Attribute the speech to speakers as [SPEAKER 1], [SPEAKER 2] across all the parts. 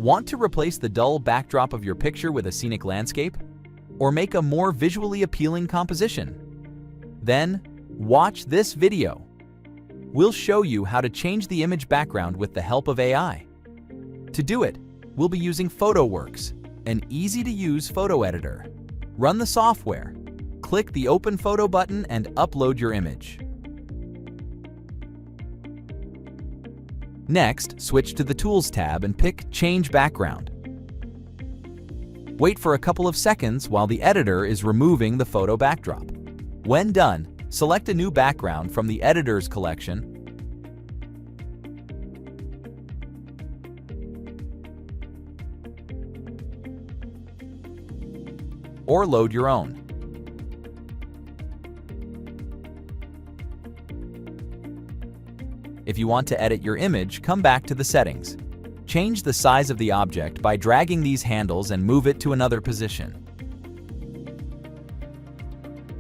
[SPEAKER 1] Want to replace the dull backdrop of your picture with a scenic landscape? Or make a more visually appealing composition? Then, watch this video. We'll show you how to change the image background with the help of AI. To do it, we'll be using PhotoWorks, an easy-to-use photo editor. Run the software, click the Open Photo button and upload your image. Next, switch to the Tools tab and pick Change Background. Wait for a couple of seconds while the editor is removing the photo backdrop. When done, select a new background from the editor's collection or load your own. If you want to edit your image, come back to the settings. Change the size of the object by dragging these handles and move it to another position.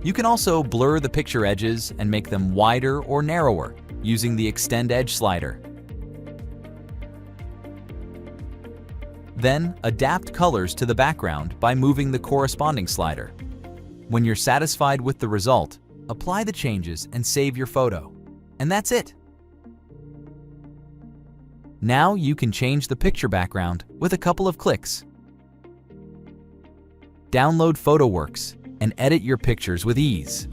[SPEAKER 1] You can also blur the picture edges and make them wider or narrower using the Extend Edge slider. Then, adapt colors to the background by moving the corresponding slider. When you're satisfied with the result, apply the changes and save your photo. And that's it! Now you can change the picture background with a couple of clicks. Download PhotoWorks and edit your pictures with ease.